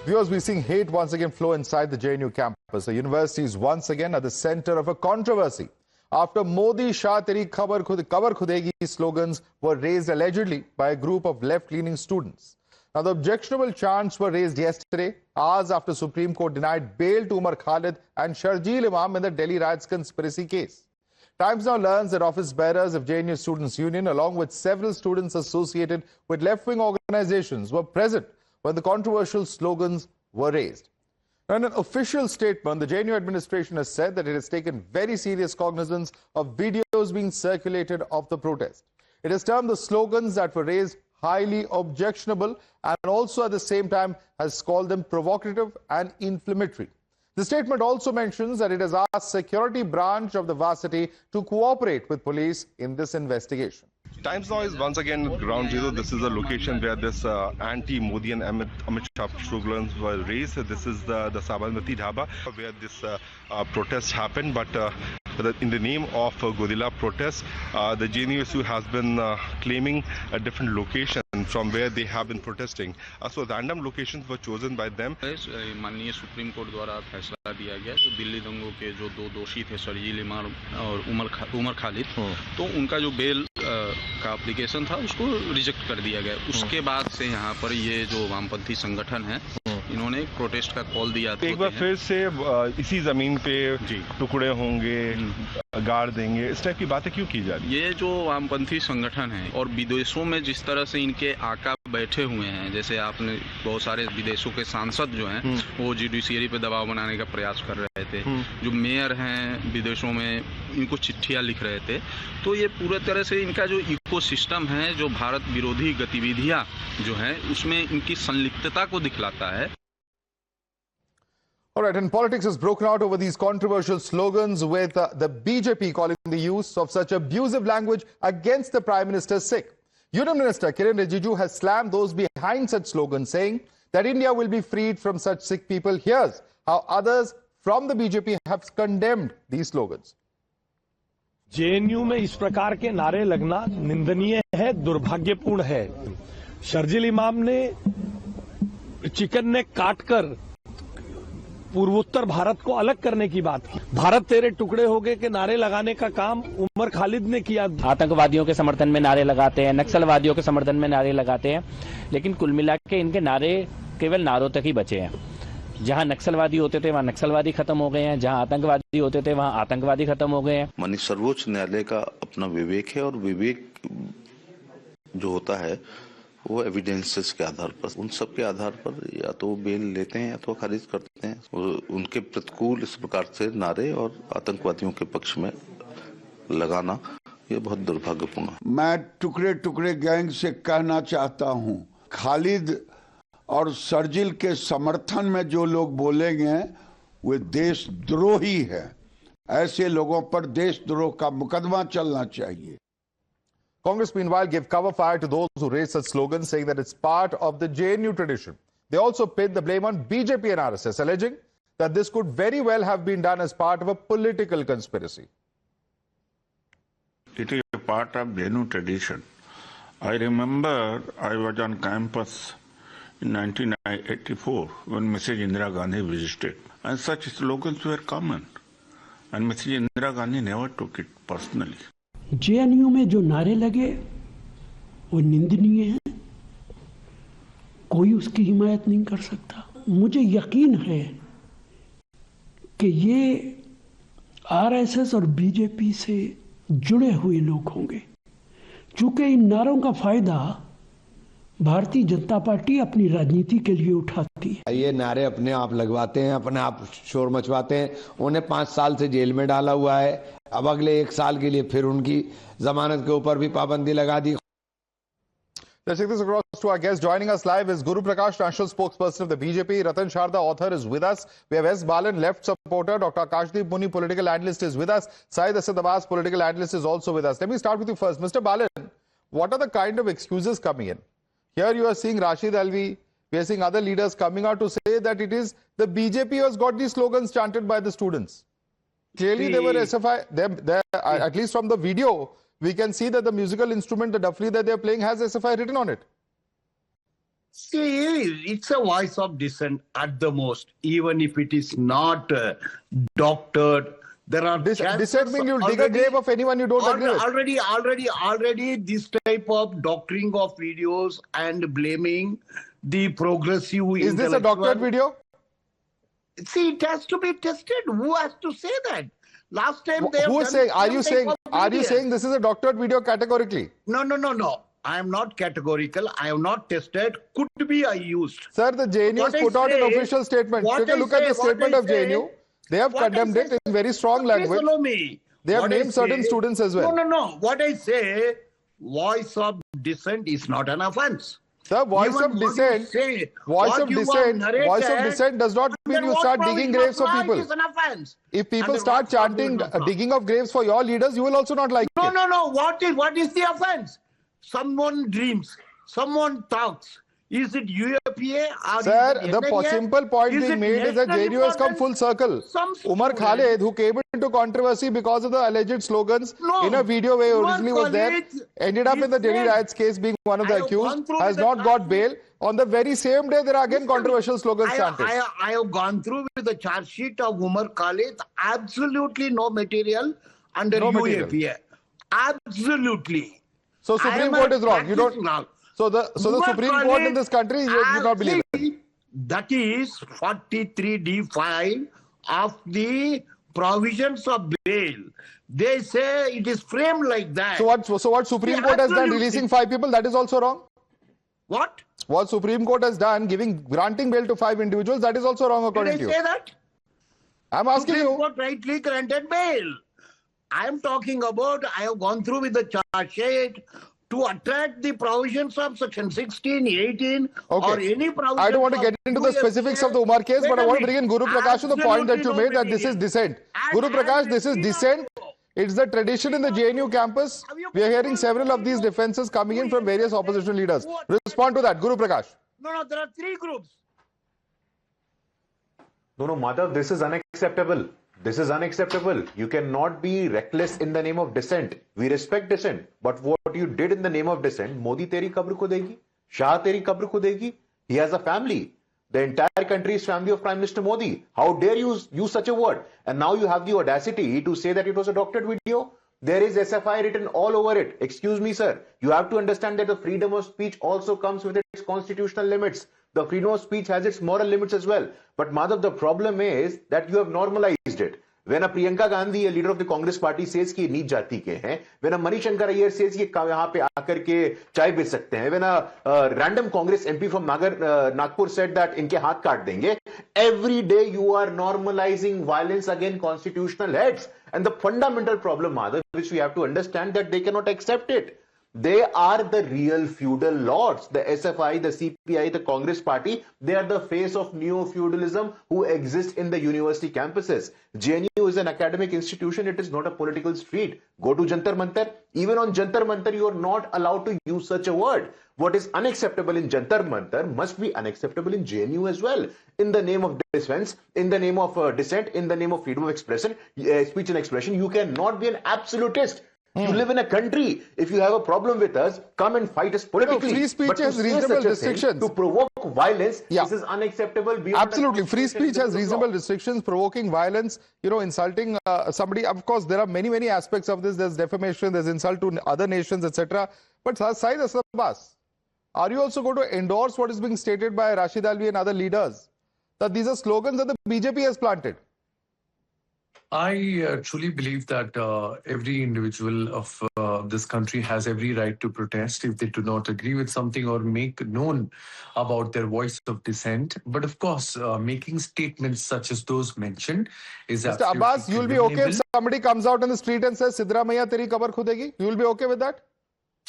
Viewers, we're seeing hate once again flow inside the JNU campus. The university is once again at the center of a controversy after Modi, Shah, Teri Kabr Khudegi slogans were raised allegedly by a group of left-leaning students. Now, the objectionable chants were raised yesterday, hours after Supreme Court denied bail to Umar, Khalid and Sharjeel Imam in the Delhi Riots conspiracy case. Times now learns that office bearers of JNU Students' Union, along with several students associated with left-wing organizations, were present when the controversial slogans were raised. In an official statement, the JNU administration has said that it has taken very serious cognizance of videos being circulated of the protest. It has termed the slogans that were raised highly objectionable and also at the same time has called them provocative and inflammatory. The statement also mentions that it has asked security branch of the varsity to cooperate with police in this investigation. Times now is once again ground zero. This is a location where this anti-Modi and Amit Shah slogans were raised. This is the Sabarmati Dhaba where this protest happened. But in the name of guerrilla protest, the JNU has been claiming a different location from where they have been protesting. So random locations were chosen by them. माननीय supreme court द्वारा फैसला दिया गया तो दिल्ली दंगों के जो दो दोषी थे शर्जील इमाम और उमर खालिद, तो उनका जो बेल का एप्लीकेशन था उसको रिजेक्ट कर दिया गया। उसके बाद से यहाँ पर ये जो वामपंथी संगठन है, इन्होंने एक प्रोटेस्ट का कॉल दिया था। एक बार फिर से इसी जमीन पे टुकड़े होंगे, गाड़ देंगे, इस टाइप की बातें क्यों की जा रही है? ये जो वामपंथी संगठन है और विदेशों में जिस तरह से इनके आका बैठे हुए हैं, जैसे आपने बहुत सारे विदेशों के सांसद जो हैं वो जुडिशियरी पे दबाव बनाने का प्रयास कर रहे थे, जो मेयर हैं विदेशों में इनको चिट्ठियां लिख रहे थे, तो ये पूरे तरह से इनका जो इकोसिस्टम है, जो भारत विरोधी गतिविधियां जो हैं उसमें इनकी संलिप्तता को दिखलाता है। All right, and politics has broken out over these controversial slogans with the BJP calling the use of such abusive language against the Prime Minister sick. Union Minister Kiren Rijiju has slammed those behind such slogans, saying that India will be freed from such sick people. Here's how others from the BJP have condemned these slogans. JNU में इस प्रकार के नारे लगना निंदनीय है, दुर्भाग्यपूर्ण है। शर्जील इमाम ने चिकन ने काटकर पूर्वोत्तर भारत को अलग करने की बात की। भारत तेरे टुकड़े हो गए के नारे लगाने का काम उमर खालिद ने किया। आतंकवादियों के समर्थन में नारे लगाते हैं, नक्सलवादियों के समर्थन में नारे लगाते हैं, लेकिन कुल मिला के इनके नारे केवल नारों तक ही बचे हैं। जहां नक्सलवादी होते थे वहां नक्सलवादी खत्म हो गए हैं, जहां आतंकवादी होते थे वहां आतंकवादी खत्म हो गए हैं। माननीय सर्वोच्च न्यायालय का अपना विवेक है और विवेक जो होता है वो एविडेंसेस के आधार पर, उन सब के आधार पर या तो बेल लेते हैं या तो खारिज करते हैं। उनके प्रतिकूल इस प्रकार से नारे और आतंकवादियों के पक्ष में लगाना ये बहुत दुर्भाग्यपूर्ण है। मैं टुकड़े टुकड़े गैंग से कहना चाहता हूं, खालिद और शर्जील के समर्थन में जो लोग बोलेंगे वे देशद्रोही है। ऐसे लोगों पर देशद्रोह का मुकदमा चलना चाहिए। Congress, meanwhile, gave cover fire to those who raised such slogans, saying that it's part of the JNU tradition. They also pinned the blame on BJP and RSS, alleging that this could very well have been done as part of a political conspiracy. It is a part of JNU tradition. I remember I was on campus in 1984 when Mrs. Indira Gandhi visited, and such slogans were common, and Mrs. Indira Gandhi never took it personally. JNU में जो नारे लगे वो निंदनीय है, कोई उसकी हिमायत नहीं कर सकता। मुझे यकीन है कि ये RSS और BJP से जुड़े हुए लोग होंगे, चूंकि इन नारों का फायदा भारतीय जनता पार्टी अपनी राजनीति के लिए उठाती है। ये नारे अपने आप लगवाते हैं, अपने आप शोर मचवाते हैं। उन्हें 5 साल से जेल में डाला हुआ है, अब अगले 1 साल के लिए फिर उनकी जमानत के ऊपर भी पाबंदी लगा दी। Let's take this across to our guest. Joining us live is Guru Prakash, national spokesperson of the BJP. Ratan Sharda, author, is with us. We have S. Balan, left supporter. Dr. Akashdeep Muni, political analyst, is with us. Syed Asad Abbas, political analyst, is also with us. Let me start with you first. Mr. Balan, what are the kind of excuses coming in? Here you are seeing Rashid Alvi, we are seeing other leaders coming out to say that it is the BJP who has got these slogans chanted by the students. Clearly they were SFI, at least from the video, we can see that the musical instrument, the duffli that they are playing has SFI written on it. See, it's a voice of dissent at the most, even if it is not doctored. There are dissent means you'll dig a grave of anyone you don't agree with. Already, this type of doctoring of videos and blaming the progressive. Is this a doctored video? See, it has to be tested. Who has to say that? Last time they who is saying? Are you saying this is a doctored video categorically? No. I am not categorical. I am not tested. Could be I used. Sir, the JNU has put out an official statement. Take a look at the statement of JNU. They have condemned it in very strong language. Follow me. They have named certain students as well. No. What I say, voice of dissent is not an offense. Sir, voice of dissent does not mean you start digging graves for people. If people start chanting digging of graves for your leaders, you will also not like it. No. What is the offense? Someone dreams, someone talks. Is it UAPA? Sir, the simple point being made is that JNU has come full circle. Umar Khalid, who came into controversy because of the alleged slogans in a video where originally was there, ended up in the Delhi Riots case being one of the accused, has not got bail. On the very same day, there are again controversial slogans chanted. I have gone through with the charge sheet of Umar Khalid. Absolutely no material under UAPA. Absolutely. So Supreme Court is wrong. You don't. So the Supreme Court in this country, you do not believe it. That is 43D5 of the provisions of bail. They say it is framed like that. So what Supreme Court has done, releasing 5 people, that is also wrong? What? What Supreme Court has done, granting bail to 5 individuals, that is also wrong according to you. Did I say that? I'm asking Supreme you. Court rightly granted bail. I am talking about, I have gone through with the charge sheet to attract the provisions of section 16, 18 or any provision. I don't want to get into the specifics of the Umar case, but I want to bring in Guru Prakash to the point that you made that this is dissent. Guru Prakash, this is dissent. It's the tradition in the JNU campus. We are hearing several of these defenses coming in from various opposition leaders. Respond to that, Guru Prakash. No, there are 3 groups. No, Madhav, this is unacceptable. This is unacceptable. You cannot be reckless in the name of dissent. We respect dissent. But what you did in the name of dissent, Modi Teri Kabr Khudegi, Shah Teri Kabr Khudegi, he has a family. The entire country is family of Prime Minister Modi. How dare you use such a word? And now you have the audacity to say that it was a doctored video. There is SFI written all over it. Excuse me, sir. You have to understand that the freedom of speech also comes with its constitutional limits. The freedom of speech has its moral limits as well. But Madhav, the problem is that you have normalized it. When a Priyanka Gandhi, a leader of the Congress party, says कि नीच जाति के हैं, when a Manishankar Iyer says कि यहाँ पे आकर के चाय बेच सकते हैं, when a random Congress MP from Nagpur said that इनके हाथ काट देंगे, every day you are normalizing violence against constitutional heads. And the fundamental problem, Madhav, which we have to understand, that they cannot accept it. They are the real feudal lords. The SFI, the CPI, the Congress party, they are the face of neo-feudalism who exist in the university campuses. JNU is an academic institution. It is not a political street. Go to Jantar Mantar. Even on Jantar Mantar, you are not allowed to use such a word. What is unacceptable in Jantar Mantar must be unacceptable in JNU as well. In the name of defense, in the name of dissent, in the name of freedom of expression, speech and expression, you cannot be an absolutist. You live in a country. If you have a problem with us, come and fight us politically. Free speech has reasonable restrictions. To provoke violence, this is unacceptable. Absolutely. Free speech has reasonable restrictions. Provoking violence, insulting somebody. Of course, there are many aspects of this. There's defamation, there's insult to other nations, etc. But Saeed Abbas, are you also going to endorse what is being stated by Rashid Alvi and other leaders? That these are slogans that the BJP has planted? I truly believe that every individual of this country has every right to protest if they do not agree with something or make known about their voice of dissent. But of course, making statements such as those mentioned is absolutely Mr. Abbas, you'll be okay if somebody comes out in the street and says, Sidramaiya Teri Kabr Khudegi? You will be okay with that?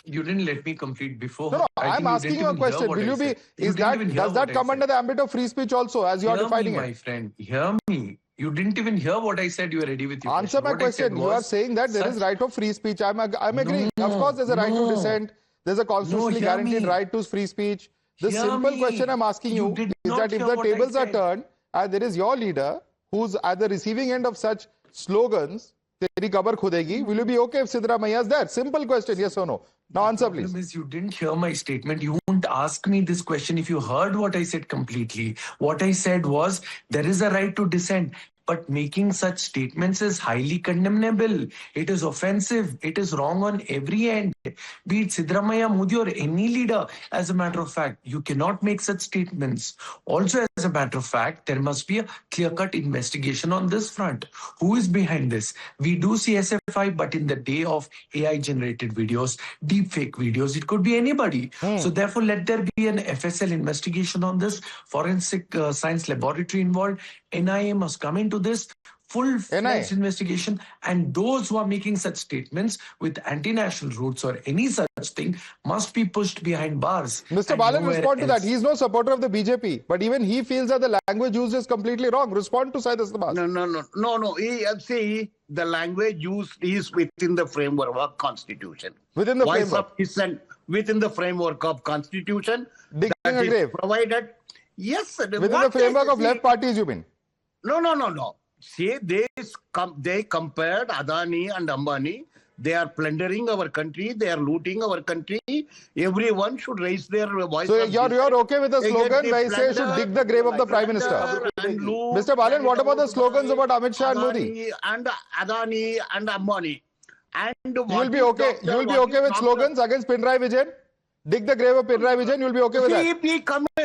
You didn't let me complete before. No, I'm asking you a question. Will you be? Does that come under the ambit of free speech also, as you are defining it? My friend, hear me. You didn't even hear what I said. You are ready with your answer my question. You are saying that there is right of free speech. I'm agreeing. Of course, there's a right to dissent. There's a constitutionally guaranteed right to free speech. The simple question I'm asking you is that if the tables are turned and there is your leader who's at the receiving end of such slogans, Teri Kabr Khudegi, will you be okay if Siddaramaiah is there? Simple question, yes or no? Now answer, please. Miss, you didn't hear my statement. You won't ask me this question if you heard what I said completely. What I said was there is a right to dissent. But making such statements is highly condemnable. It is offensive. It is wrong on every end. Be it Siddaramaiah, Modi or any leader. As a matter of fact, you cannot make such statements. Also, as a matter of fact, there must be a clear-cut investigation on this front. Who is behind this? We do see SFI, but in the day of AI-generated videos, deepfake videos, it could be anybody. So therefore, let there be an FSL investigation on this, forensic science laboratory involved. NIA must come into this full-fledged investigation, and those who are making such statements with anti-national roots or any such thing must be pushed behind bars. Mr. Balan, respond to that. He is no supporter of the BJP, but even he feels that the language used is completely wrong. Respond to Syed Astabaz. No. See, the language used is within the framework of Constitution. Within the framework? Within the framework of Constitution. Digging a grave? Provided. Yes. Within the framework of left parties, you mean? No. See, they compared Adani and Ambani. They are plundering our country. They are looting our country. Everyone should raise their voice. So you're okay with the slogan where he says should dig the grave of the Prime Minister? Mr. Balan, what about the slogans about Amit Shah and Modi? And Adani and Ambani. And you will be okay with slogans against Pinarayi Vijayan? Dig the grave of Pinarayi Vijayan, you'll be okay with that?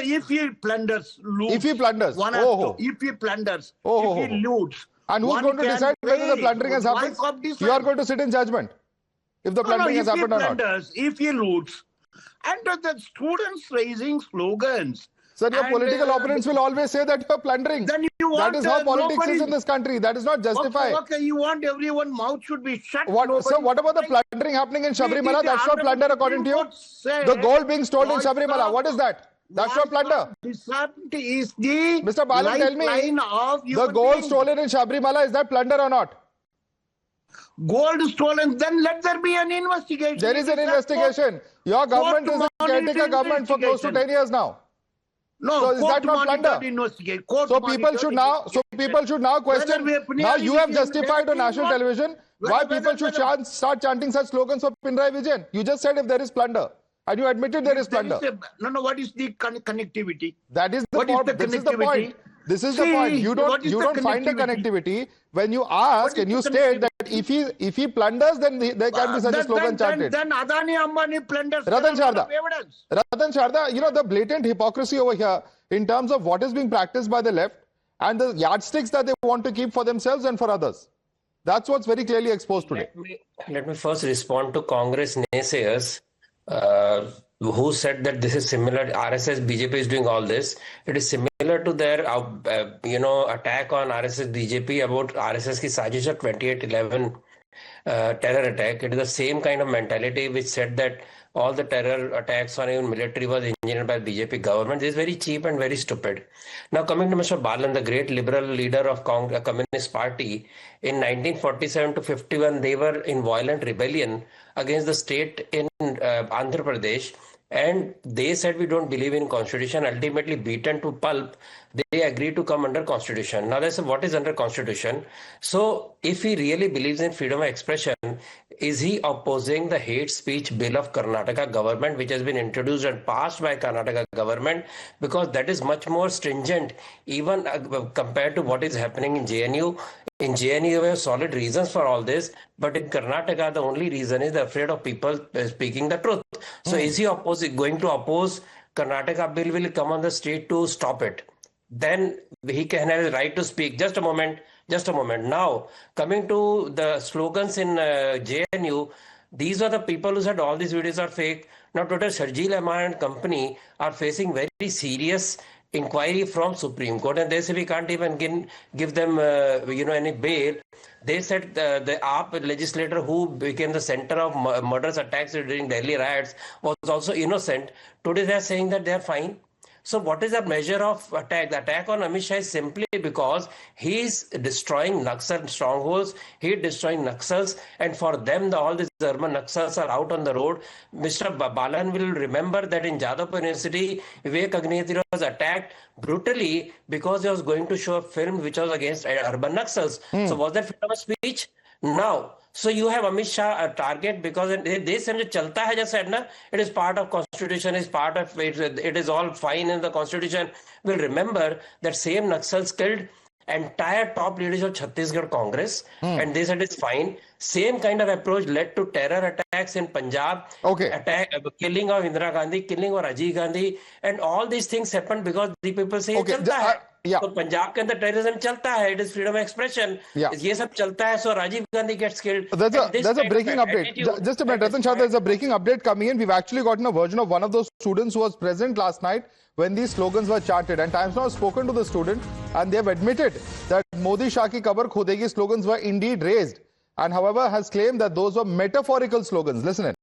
If he plunders, loots. If he plunders. If he plunders. If he loots. And who's going to decide whether the plundering has happened? You are going to sit in judgment if the plundering has happened or not. If he loots. And the students raising slogans. Sir, your political opponents will always say that you are plundering. Then you want, that is how politics is in this country. That is not justified. Okay, you want everyone's mouth should be shut. So what about the plundering happening in Sabrimala? That's not plunder according to you? The gold being stolen in Sabrimala, what is that? That's not plunder. Is the Mr. Balan, tell me, the gold stolen in Sabrimala, is that plunder or not? Gold stolen, then let there be an investigation. There is an investigation. Your government is a caretaker government for close to 10 years now. No, so is that not plunder? So people should now question. Now you have justified on national television why people should start chanting such slogans for Pinarayi Vijayan. You just said if there is plunder. And you admitted there is plunder. What is the connectivity? That is the point. This is the point. This is the point. You don't find a connectivity when you ask and you state that if he plunders, then there can be such a slogan chanted. Then Adani Ambani plunders. Ratan Sharda, you know the blatant hypocrisy over here in terms of what is being practiced by the left and the yardsticks that they want to keep for themselves and for others. That's what's very clearly exposed today. Let me first respond to Congress naysayers. Who said that this is similar? RSS, BJP is doing all this. It is similar to their, attack on RSS, BJP about RSS ki sajish of 2811 terror attack. It is the same kind of mentality which said that all the terror attacks on even military was engineered by BJP government. This is very cheap and very stupid. Now coming to Mr. Balan, the great liberal leader of Communist Party, in 1947 to 51, they were in violent rebellion against the state in Andhra Pradesh, and they said we don't believe in constitution. Ultimately beaten to pulp, they agreed to come under constitution. Now they say what is under constitution? So if he really believes in freedom of expression, is he opposing the hate speech bill of Karnataka government, which has been introduced and passed by Karnataka government? Because that is much more stringent even compared to what is happening in JNU. In JNU, we have solid reasons for all this, but in Karnataka, the only reason is they're afraid of people speaking the truth. So is he going to oppose Karnataka bill? Will come on the street to stop it? Then he can have the right to speak. Just a moment. Now, coming to the slogans in JNU, these are the people who said all these videos are fake. Now, today, Sharjeel and company are facing very serious inquiry from Supreme Court, and they say we can't even give them any bail. They said the AAP legislator who became the center of murderous attacks during Delhi riots was also innocent. Today they are saying that they are fine. So what is the measure of attack? The attack on Amit Shah is simply because he is destroying Naxal strongholds, he is destroying Naxals, and for them, all these urban Naxals are out on the road. Mr. Balan will remember that in Jadavpur University, Vivek Agnihotri was attacked brutally because he was going to show a film which was against urban Naxals. So was that freedom of speech? Now, so you have Amit Shah a target because they say chalta hai just said na, it is part of constitution, is part of it is all fine in the constitution. We'll remember that same Naxals killed entire top leaders of Chhattisgarh Congress, and they said it's fine. Same kind of approach led to terror attacks in Punjab, killing of Indira Gandhi, killing of Rajiv Gandhi, and all these things happened because the people say chalta hai. So Punjab के अंदर terrorism चलता है, it is freedom of expression. ये सब चलता है, so Rajiv Gandhi gets killed. There's a breaking update. Just a minute, Ratan Shah, there's a breaking update coming in. We've actually gotten a version of one of those students who was present last night when these slogans were chanted. And Times Now has spoken to the student and they have admitted that Modi Shah ki Kabr Khudegi slogans were indeed raised. And however has claimed that those were metaphorical slogans. Listen in.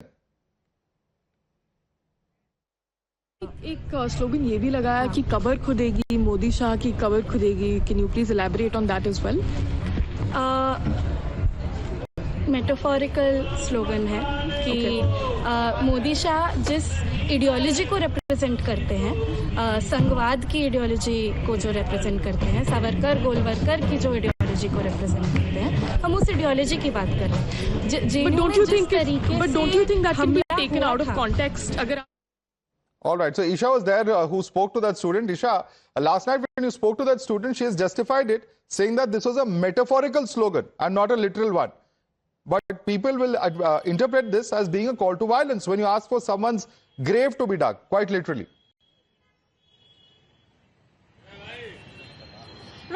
एक slogan ये भी लगाया कि कब्र खुदेगी, मोदी शाह की कब्र खुदेगी. Can you please elaborate on that as well? Metaphorical slogan है कि मोदी शाह जिस आइडियोलॉजी को रिप्रेजेंट करते हैं, संघवाद की आइडियोलॉजी को जो रिप्रेजेंट करते हैं, सावरकर गोलवरकर की जो आइडियोलॉजी को रिप्रेजेंट करते हैं, हम उस आइडियोलॉजी की बात कर रहे हैं. But don't you think that can be taken out of context? अगर All right, so Isha was there who spoke to that student. Isha, last night when you spoke to that student, she has justified it, saying that this was a metaphorical slogan and not a literal one. But people will interpret this as being a call to violence when you ask for someone's grave to be dug, quite literally.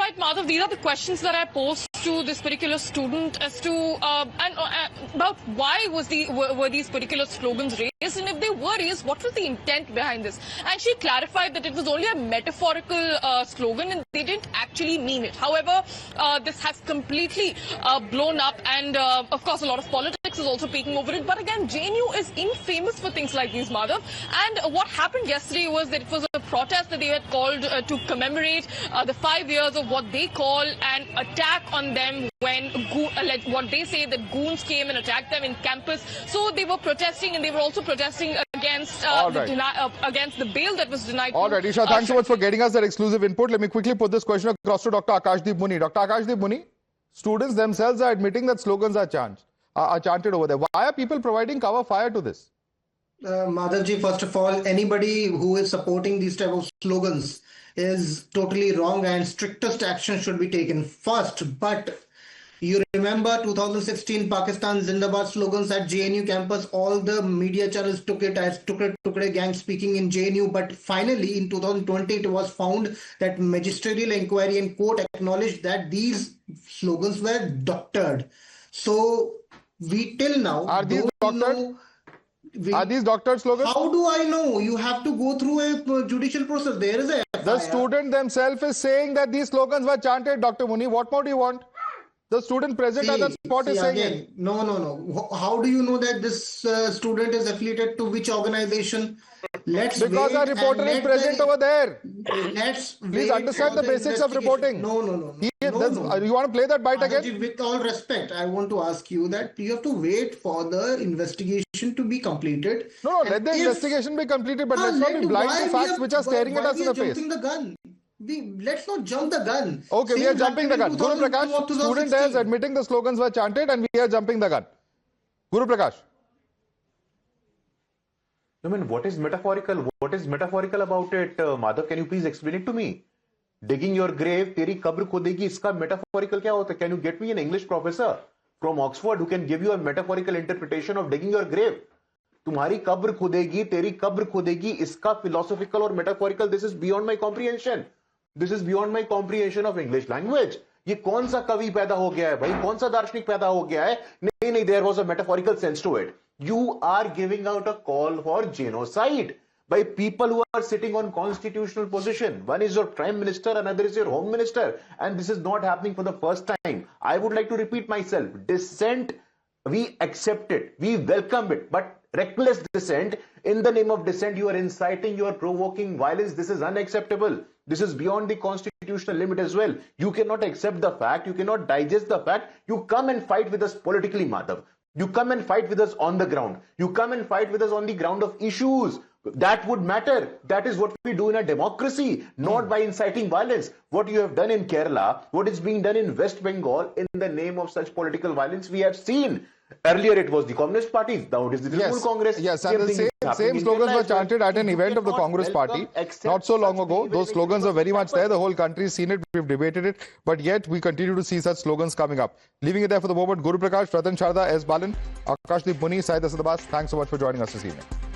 Right, Madhav, these are the questions that I posed to this particular student as to about why were these particular slogans raised, and if they were raised, what was the intent behind this? And she clarified that it was only a metaphorical slogan and they didn't actually mean it. However, this has completely blown up, and of course a lot of politics is also peeking over it. But again, JNU is infamous for things like these, Madhav. And what happened yesterday was that it was a protest that they had called to commemorate the 5 years of what they call an attack on them when what they say that goons came and attacked them in campus. So they were protesting, and they were also protesting against against the bail that was denied. All right, Isha, thanks so much for getting us that exclusive input. Let me quickly put this question across to Dr. Akashdeep Muni. Dr. Akashdeep Muni, students themselves are admitting that slogans are chanted over there. Why are people providing cover fire to this? Madhavji, first of all, anybody who is supporting these type of slogans is totally wrong, and strictest action should be taken first. But you remember 2016 Pakistan Zindabad slogans at JNU campus, all the media channels took it as Tukre gang speaking in JNU, but finally in 2020 it was found that magisterial inquiry and court acknowledged that these slogans were doctored. So we till now are these doctored? Are these doctored slogans? How do I know? You have to go through a judicial process. There is a The student themselves is saying that these slogans were chanted, Dr. Muni. What more do you want? The student present at the spot is saying it. No. How do you know that this student is affiliated to which organization? Because our reporter is present over there. Please understand the basics of reporting. No. You want to play that bite again? With all respect, I want to ask you that you have to wait for the investigation to be completed. No, let the investigation be completed, but let's not be blind to facts which are staring at us in the face. Let's not jump the gun. Okay, we are jumping the gun. Guru Prakash, student is admitting the slogans were chanted and we are jumping the gun. Guru Prakash. I mean, what is metaphorical? What is metaphorical about it? Madhav, can you please explain it to me? Digging your grave, Teri Kabr Khudegi, iska metaphorical kya hota? Can you get me an English professor from Oxford who can give you a metaphorical interpretation of digging your grave? तुम्हारी कब्र खुदेगी, तेरी कब्र खुदेगी, इसका philosophical और metaphorical, this is beyond my comprehension. This is beyond my comprehension of English language. ये कौन सा कवि पैदा हो गया है भाई, कौन सा दार्शनिक पैदा हो गया है? नहीं, there was a metaphorical sense to it. You are giving out a call for genocide by people who are sitting on constitutional position. One is your prime minister, another is your home minister, and this is not happening for the first time. I would like to repeat myself. Dissent, we accept it, we welcome it, but reckless dissent, in the name of dissent, you are inciting, you are provoking violence. This is unacceptable. This is beyond the constitutional limit as well. You cannot accept the fact, you cannot digest the fact. You come and fight with us politically, Madhav. You come and fight with us on the ground. You come and fight with us on the ground of issues. That would matter. That is what we do in a democracy, not by inciting violence. What you have done in Kerala, what is being done in West Bengal in the name of such political violence, we have seen. Earlier it was the Communist Party, now it is the Trinamool Congress. Yes, and the same slogans were chanted at an event of the Congress Party not so long ago. Those slogans are very much there. The whole country has seen it. We've debated it. But yet we continue to see such slogans coming up. Leaving it there for the moment, Guru Prakash, Ratan Sharda, S. Balan, Akashdeep Muni, Syed Asad Abbas, thanks so much for joining us this evening.